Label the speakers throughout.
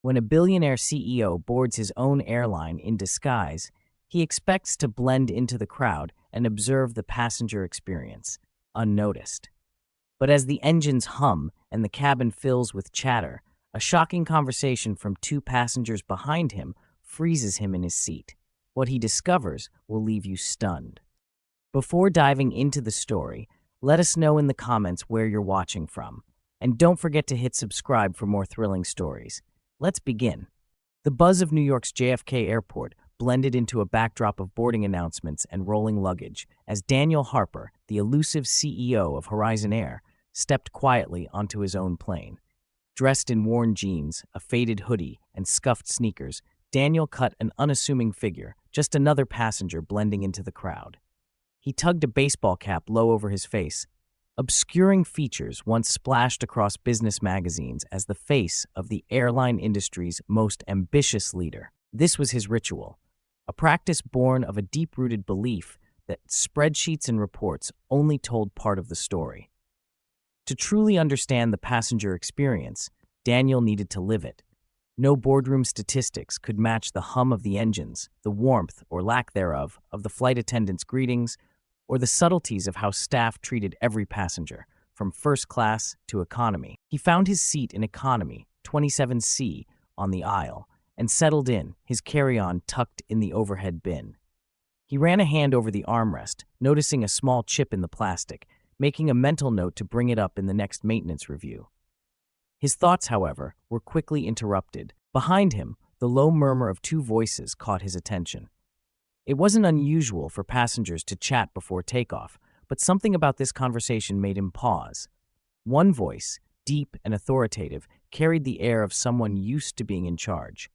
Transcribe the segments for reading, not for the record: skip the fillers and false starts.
Speaker 1: When a billionaire CEO boards his own airline in disguise, he expects to blend into the crowd and observe the passenger experience, unnoticed. But as the engines hum and the cabin fills with chatter, a shocking conversation from two passengers behind him freezes him in his seat. What he discovers will leave you stunned. Before diving into the story, let us know in the comments where you're watching from. And don't forget to hit subscribe for more thrilling stories. Let's begin. The buzz of New York's JFK Airport blended into a backdrop of boarding announcements and rolling luggage as Daniel Harper, the elusive CEO of Horizon Air, stepped quietly onto his own plane. Dressed in worn jeans, a faded hoodie, and scuffed sneakers, Daniel cut an unassuming figure, just another passenger blending into the crowd. He tugged a baseball cap low over his face, obscuring features once splashed across business magazines as the face of the airline industry's most ambitious leader. This was his ritual, a practice born of a deep-rooted belief that spreadsheets and reports only told part of the story. To truly understand the passenger experience, Daniel needed to live it. No boardroom statistics could match the hum of the engines, the warmth, or lack thereof, of the flight attendants' greetings, or the subtleties of how staff treated every passenger, from first class to economy. He found his seat in economy, 27C, on the aisle, and settled in, his carry-on tucked in the overhead bin. He ran a hand over the armrest, noticing a small chip in the plastic, making a mental note to bring it up in the next maintenance review. His thoughts, however, were quickly interrupted. Behind him, the low murmur of two voices caught his attention. It wasn't unusual for passengers to chat before takeoff, but something about this conversation made him pause. One voice, deep and authoritative, carried the air of someone used to being in charge.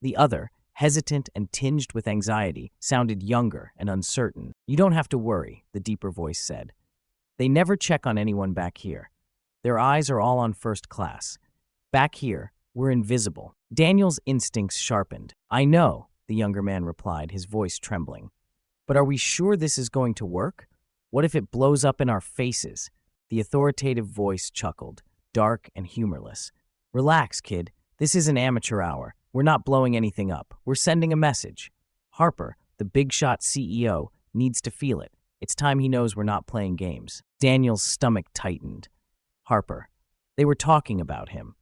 Speaker 1: The other, hesitant and tinged with anxiety, sounded younger and uncertain. "You don't have to worry," the deeper voice said. "They never check on anyone back here. Their eyes are all on first class. Back here, we're invisible." Daniel's instincts sharpened. "I know," the younger man replied, his voice trembling. "But are we sure this is going to work? What if it blows up in our faces?" The authoritative voice chuckled, dark and humorless. "Relax, kid. This is an amateur hour. We're not blowing anything up. We're sending a message. Harper, the big-shot CEO, needs to feel it. It's time he knows we're not playing games." Daniel's stomach tightened. Harper. They were talking about him.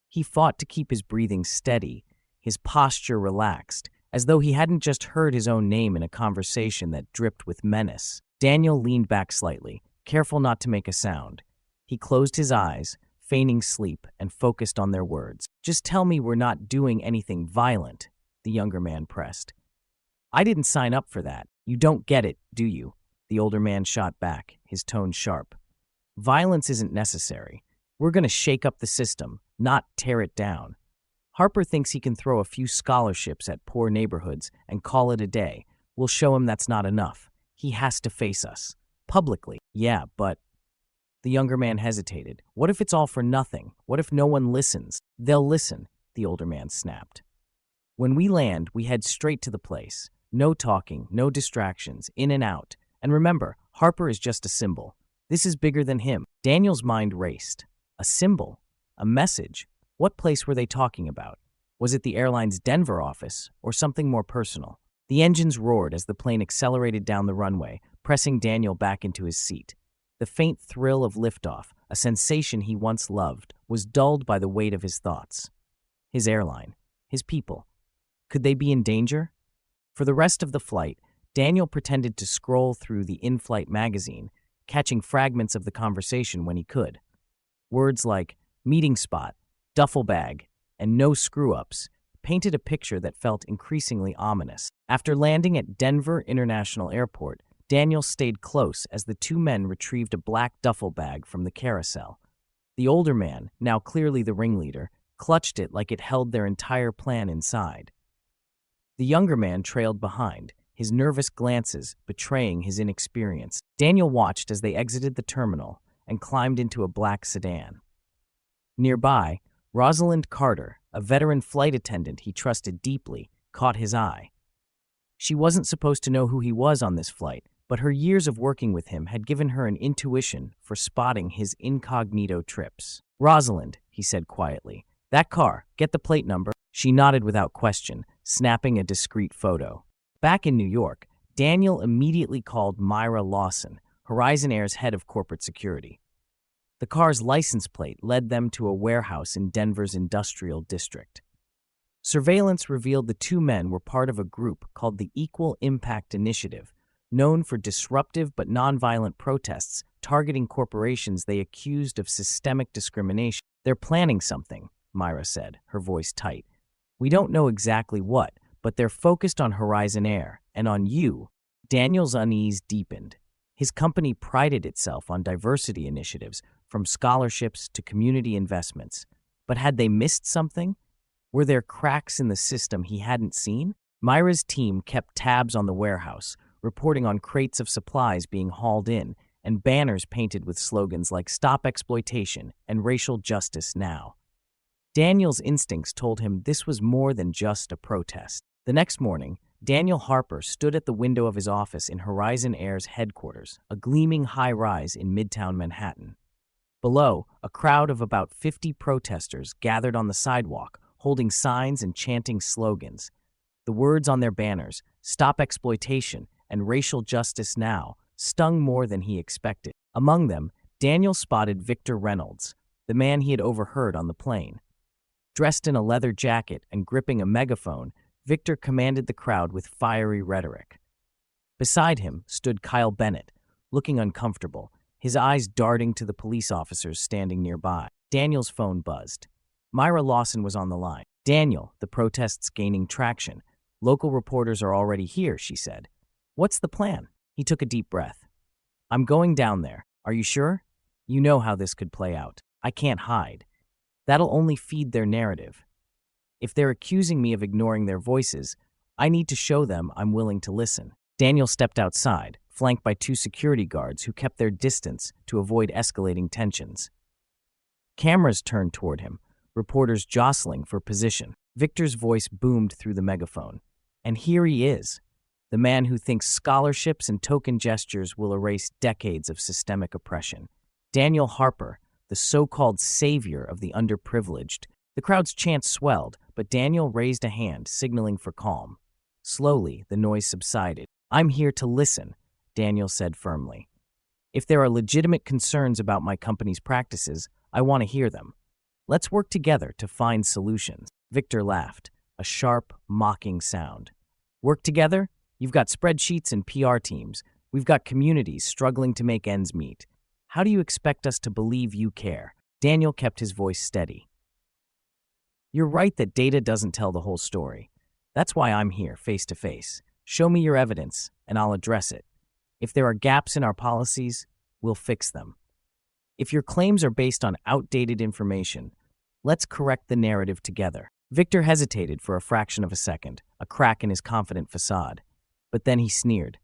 Speaker 1: He fought to keep his breathing steady, his posture relaxed, as though he hadn't just heard his own name in a conversation that dripped with menace. Daniel leaned back slightly, careful not to make a sound. He closed his eyes, feigning sleep, and focused on their words. "Just tell me we're not doing anything violent," the younger man pressed. "I didn't sign up for that. You don't get it, do you?" The older man shot back, his tone sharp. "Violence isn't necessary. We're going to shake up the system, not tear it down. Harper thinks he can throw a few scholarships at poor neighborhoods and call it a day. We'll show him that's not enough. He has to face us. Publicly." "Yeah, but..." The younger man hesitated. "What if it's all for nothing? What if no one listens?" "They'll listen," the older man snapped. "When we land, we head straight to the place. No talking, no distractions, in and out. And remember, Harper is just a symbol. This is bigger than him." Daniel's mind raced. A symbol? A message? What place were they talking about? Was it the airline's Denver office, or something more personal? The engines roared as the plane accelerated down the runway, pressing Daniel back into his seat. The faint thrill of liftoff, a sensation he once loved, was dulled by the weight of his thoughts. His airline, his people. Could they be in danger? For the rest of the flight, Daniel pretended to scroll through the in-flight magazine, catching fragments of the conversation when he could. Words like meeting spot, duffel bag, and no screw-ups painted a picture that felt increasingly ominous. After landing at Denver International Airport, Daniel stayed close as the two men retrieved a black duffel bag from the carousel. The older man, now clearly the ringleader, clutched it like it held their entire plan inside. The younger man trailed behind, his nervous glances betraying his inexperience. Daniel watched as they exited the terminal and climbed into a black sedan. Nearby, Rosalind Carter, a veteran flight attendant he trusted deeply, caught his eye. She wasn't supposed to know who he was on this flight, but her years of working with him had given her an intuition for spotting his incognito trips. "Rosalind," he said quietly, "that car, get the plate number." She nodded without question, snapping a discreet photo. Back in New York, Daniel immediately called Myra Lawson, Horizon Air's head of corporate security. The car's license plate led them to a warehouse in Denver's industrial district. Surveillance revealed the two men were part of a group called the Equal Impact Initiative, known for disruptive but nonviolent protests targeting corporations they accused of systemic discrimination. "They're planning something," Myra said, her voice tight. "We don't know exactly what, but they're focused on Horizon Air and on you." Daniel's unease deepened. His company prided itself on diversity initiatives, from scholarships to community investments. But had they missed something? Were there cracks in the system he hadn't seen? Myra's team kept tabs on the warehouse, reporting on crates of supplies being hauled in and banners painted with slogans like "Stop Exploitation" and "Racial Justice Now." Daniel's instincts told him this was more than just a protest. The next morning, Daniel Harper stood at the window of his office in Horizon Air's headquarters, a gleaming high-rise in Midtown Manhattan. Below, a crowd of about 50 protesters gathered on the sidewalk, holding signs and chanting slogans. The words on their banners, "Stop Exploitation" and "Racial Justice Now," stung more than he expected. Among them, Daniel spotted Victor Reynolds, the man he had overheard on the plane. Dressed in a leather jacket and gripping a megaphone, Victor commanded the crowd with fiery rhetoric. Beside him stood Kyle Bennett, looking uncomfortable, his eyes darting to the police officers standing nearby. Daniel's phone buzzed. Myra Lawson was on the line. "Daniel, the protest's gaining traction. Local reporters are already here," she said. "What's the plan?" He took a deep breath. "I'm going down there. Are you sure? You know how this could play out. I can't hide. That'll only feed their narrative. If they're accusing me of ignoring their voices, I need to show them I'm willing to listen." Daniel stepped outside, flanked by two security guards who kept their distance to avoid escalating tensions. Cameras turned toward him, reporters jostling for position. Victor's voice boomed through the megaphone. "And here he is, the man who thinks scholarships and token gestures will erase decades of systemic oppression. Daniel Harper, the so-called savior of the underprivileged." The crowd's chants swelled, but Daniel raised a hand, signaling for calm. Slowly, the noise subsided. "I'm here to listen," Daniel said firmly. "If there are legitimate concerns about my company's practices, I want to hear them. Let's work together to find solutions." Victor laughed, a sharp, mocking sound. "Work together? You've got spreadsheets and PR teams. We've got communities struggling to make ends meet. How do you expect us to believe you care?" Daniel kept his voice steady. "You're right that data doesn't tell the whole story. That's why I'm here, face to face. Show me your evidence, and I'll address it. If there are gaps in our policies, we'll fix them. If your claims are based on outdated information, let's correct the narrative together." Victor hesitated for a fraction of a second, a crack in his confident facade. But then he sneered.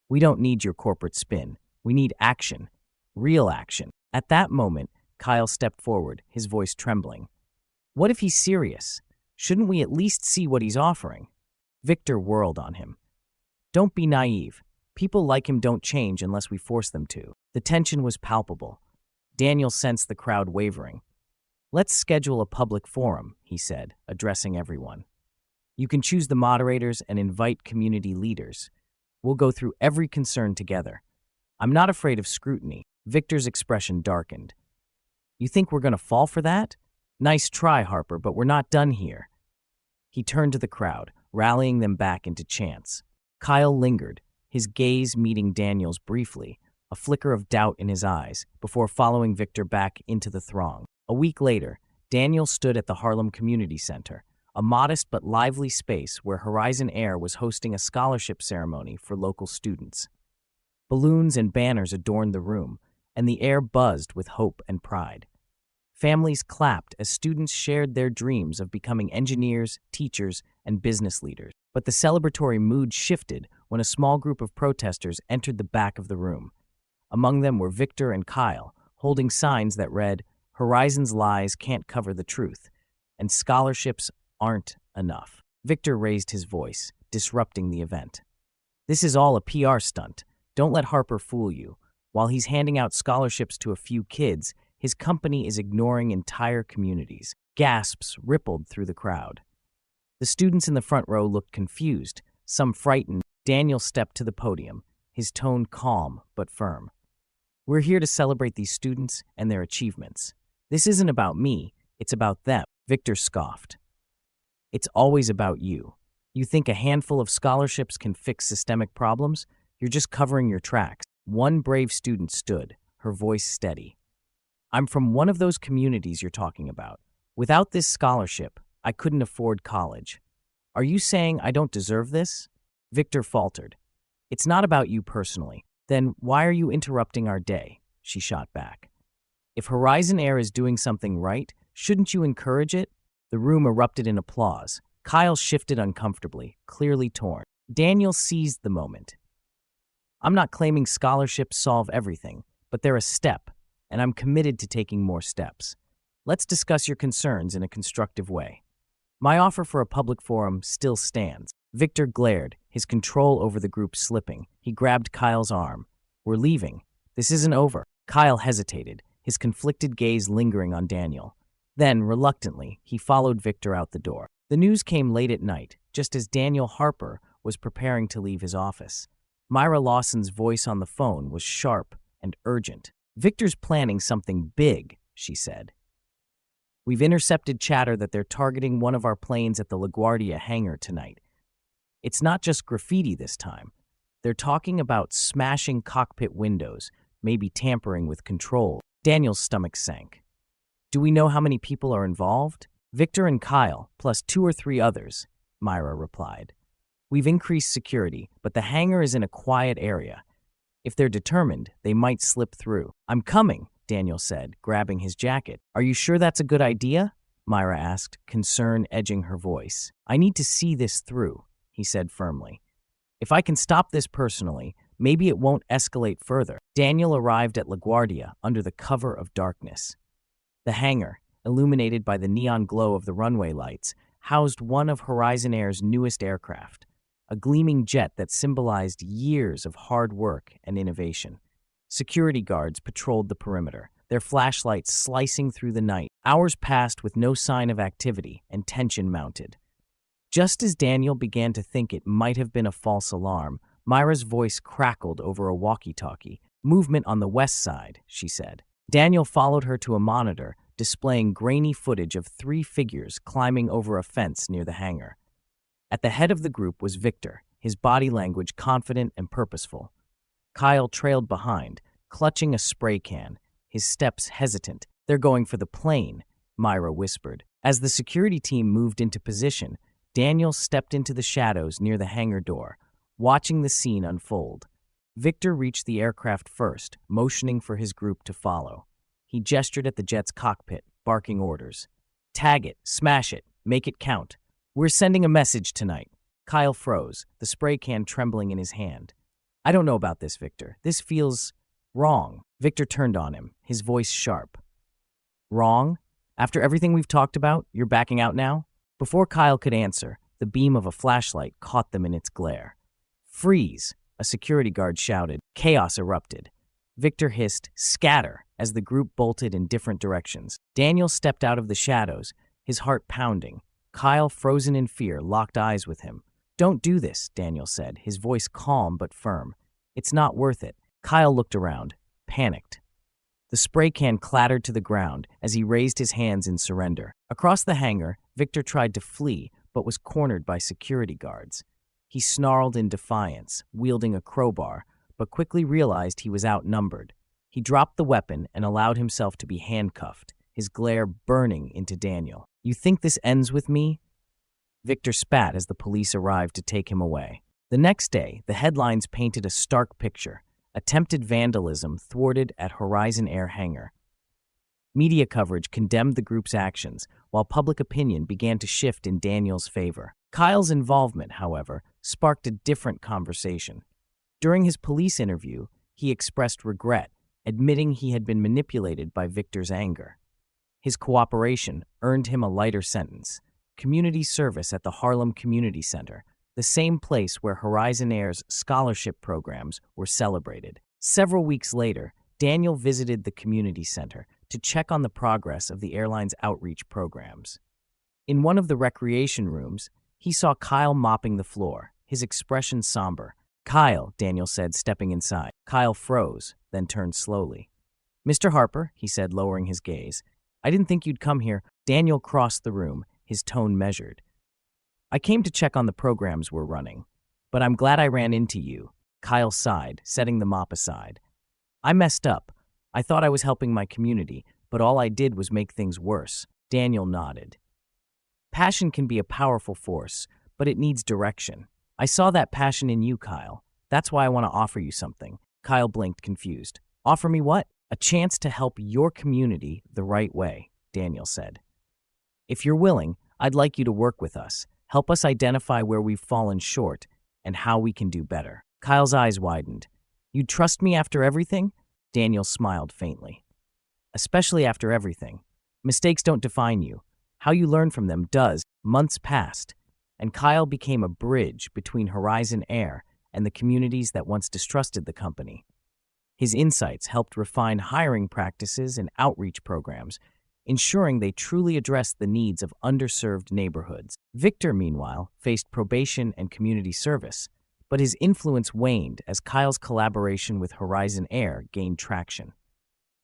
Speaker 1: "We don't need your corporate spin. We need action. Real action." At that moment, Kyle stepped forward, his voice trembling. "What if he's serious? Shouldn't we at least see what he's offering?" Victor whirled on him. "Don't be naive. People like him don't change unless we force them to." The tension was palpable. Daniel sensed the crowd wavering. "Let's schedule a public forum," he said, addressing everyone. "You can choose the moderators and invite community leaders. We'll go through every concern together. I'm not afraid of scrutiny." Victor's expression darkened. "You think we're going to fall for that? Nice try, Harper, but we're not done here." He turned to the crowd, rallying them back into chants. Kyle lingered, his gaze meeting Daniel's briefly, a flicker of doubt in his eyes, before following Victor back into the throng. A week later, Daniel stood at the Harlem Community Center, a modest but lively space where Horizon Air was hosting a scholarship ceremony for local students. Balloons and banners adorned the room, and the air buzzed with hope and pride. Families clapped as students shared their dreams of becoming engineers, teachers, and business leaders. But the celebratory mood shifted when a small group of protesters entered the back of the room. Among them were Victor and Kyle, holding signs that read, "Horizon's lies can't cover the truth," and "Scholarships aren't enough." Victor raised his voice, disrupting the event. "This is all a PR stunt. Don't let Harper fool you. While he's handing out scholarships to a few kids, his company is ignoring entire communities." Gasps rippled through the crowd. The students in the front row looked confused, some frightened. Daniel stepped to the podium, his tone calm but firm. We're here to celebrate these students and their achievements. This isn't about me, it's about them. Victor scoffed. It's always about you. You think a handful of scholarships can fix systemic problems? You're just covering your tracks. One brave student stood, her voice steady. I'm from one of those communities you're talking about. Without this scholarship, I couldn't afford college. Are you saying I don't deserve this? Victor faltered. It's not about you personally. Then why are you interrupting our day? She shot back. If Horizon Air is doing something right, shouldn't you encourage it? The room erupted in applause. Kyle shifted uncomfortably, clearly torn. Daniel seized the moment. I'm not claiming scholarships solve everything, but they're a step, and I'm committed to taking more steps. Let's discuss your concerns in a constructive way. My offer for a public forum still stands. Victor glared, his control over the group slipping. He grabbed Kyle's arm. We're leaving. This isn't over. Kyle hesitated, his conflicted gaze lingering on Daniel. Then, reluctantly, he followed Victor out the door. The news came late at night, just as Daniel Harper was preparing to leave his office. Myra Lawson's voice on the phone was sharp and urgent. Victor's planning something big, she said. We've intercepted chatter that they're targeting one of our planes at the LaGuardia hangar tonight. It's not just graffiti this time. They're talking about smashing cockpit windows, maybe tampering with controls. Daniel's stomach sank. Do we know how many people are involved? Victor and Kyle, plus 2 or 3 others, Myra replied. We've increased security, but the hangar is in a quiet area. If they're determined, they might slip through. I'm coming, Daniel said, grabbing his jacket. Are you sure that's a good idea? Myra asked, concern edging her voice. I need to see this through, he said firmly. If I can stop this personally, maybe it won't escalate further. Daniel arrived at LaGuardia under the cover of darkness. The hangar, illuminated by the neon glow of the runway lights, housed one of Horizon Air's newest aircraft, a gleaming jet that symbolized years of hard work and innovation. Security guards patrolled the perimeter, their flashlights slicing through the night. Hours passed with no sign of activity, and tension mounted. Just as Daniel began to think it might have been a false alarm, Myra's voice crackled over a walkie-talkie. Movement on the west side, she said. Daniel followed her to a monitor, displaying grainy footage of 3 figures climbing over a fence near the hangar. At the head of the group was Victor, his body language confident and purposeful. Kyle trailed behind, clutching a spray can, his steps hesitant. They're going for the plane, Myra whispered. As the security team moved into position, Daniel stepped into the shadows near the hangar door, watching the scene unfold. Victor reached the aircraft first, motioning for his group to follow. He gestured at the jet's cockpit, barking orders. Tag it, smash it, make it count. We're sending a message tonight. Kyle froze, the spray can trembling in his hand. I don't know about this, Victor. This feels wrong. Victor turned on him, his voice sharp. Wrong? After everything we've talked about, you're backing out now? Before Kyle could answer, the beam of a flashlight caught them in its glare. Freeze! A security guard shouted. Chaos erupted. Victor hissed, scatter, as the group bolted in different directions. Daniel stepped out of the shadows, his heart pounding. Kyle, frozen in fear, locked eyes with him. Don't do this, Daniel said, his voice calm but firm. It's not worth it. Kyle looked around, panicked. The spray can clattered to the ground as he raised his hands in surrender. Across the hangar, Victor tried to flee, but was cornered by security guards. He snarled in defiance, wielding a crowbar, but quickly realized he was outnumbered. He dropped the weapon and allowed himself to be handcuffed, his glare burning into Daniel. You think this ends with me? Victor spat as the police arrived to take him away. The next day, the headlines painted a stark picture. Attempted vandalism thwarted at Horizon Air hangar. Media coverage condemned the group's actions, while public opinion began to shift in Daniel's favor. Kyle's involvement, however, sparked a different conversation. During his police interview, he expressed regret, admitting he had been manipulated by Victor's anger. His cooperation earned him a lighter sentence, community service at the Harlem Community Center, the same place where Horizon Air's scholarship programs were celebrated. Several weeks later, Daniel visited the community center to check on the progress of the airline's outreach programs. In one of the recreation rooms, he saw Kyle mopping the floor, his expression somber. "Kyle," Daniel said, stepping inside. Kyle froze, then turned slowly. "Mr. Harper," he said, lowering his gaze, "I didn't think you'd come here." Daniel crossed the room, his tone measured. "I came to check on the programs we're running, but I'm glad I ran into you." Kyle sighed, setting the mop aside. "I messed up. I thought I was helping my community, but all I did was make things worse." Daniel nodded. "Passion can be a powerful force, but it needs direction. I saw that passion in you, Kyle. That's why I want to offer you something." Kyle blinked, confused. "Offer me what?" "A chance to help your community the right way," Daniel said. "If you're willing, I'd like you to work with us, help us identify where we've fallen short and how we can do better." Kyle's eyes widened. "You'd trust me after everything?" Daniel smiled faintly. "Especially after everything. Mistakes don't define you. How you learn from them does." Months passed, and Kyle became a bridge between Horizon Air and the communities that once distrusted the company. His insights helped refine hiring practices and outreach programs, ensuring they truly addressed the needs of underserved neighborhoods. Victor, meanwhile, faced probation and community service, but his influence waned as Kyle's collaboration with Horizon Air gained traction.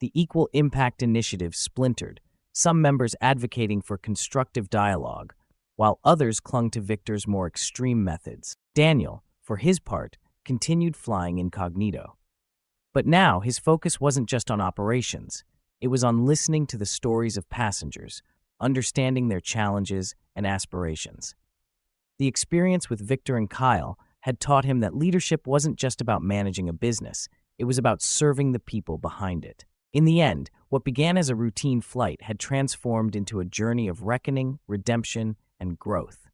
Speaker 1: The Equal Impact Initiative splintered, some members advocating for constructive dialogue, while others clung to Victor's more extreme methods. Daniel, for his part, continued flying incognito. But now his focus wasn't just on operations. It was on listening to the stories of passengers, understanding their challenges and aspirations. The experience with Victor and Kyle had taught him that leadership wasn't just about managing a business, it was about serving the people behind it. In the end, what began as a routine flight had transformed into a journey of reckoning, redemption, and growth.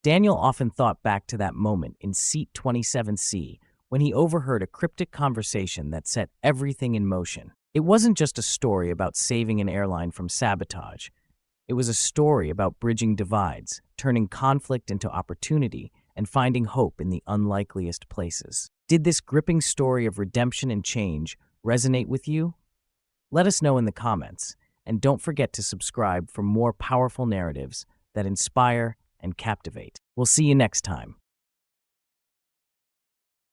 Speaker 1: Daniel often thought back to that moment in Seat 27C when he overheard a cryptic conversation that set everything in motion. It wasn't just a story about saving an airline from sabotage. It was a story about bridging divides, turning conflict into opportunity, and finding hope in the unlikeliest places. Did this gripping story of redemption and change resonate with you? Let us know in the comments, and don't forget to subscribe for more powerful narratives that inspire and captivate. We'll see you next time.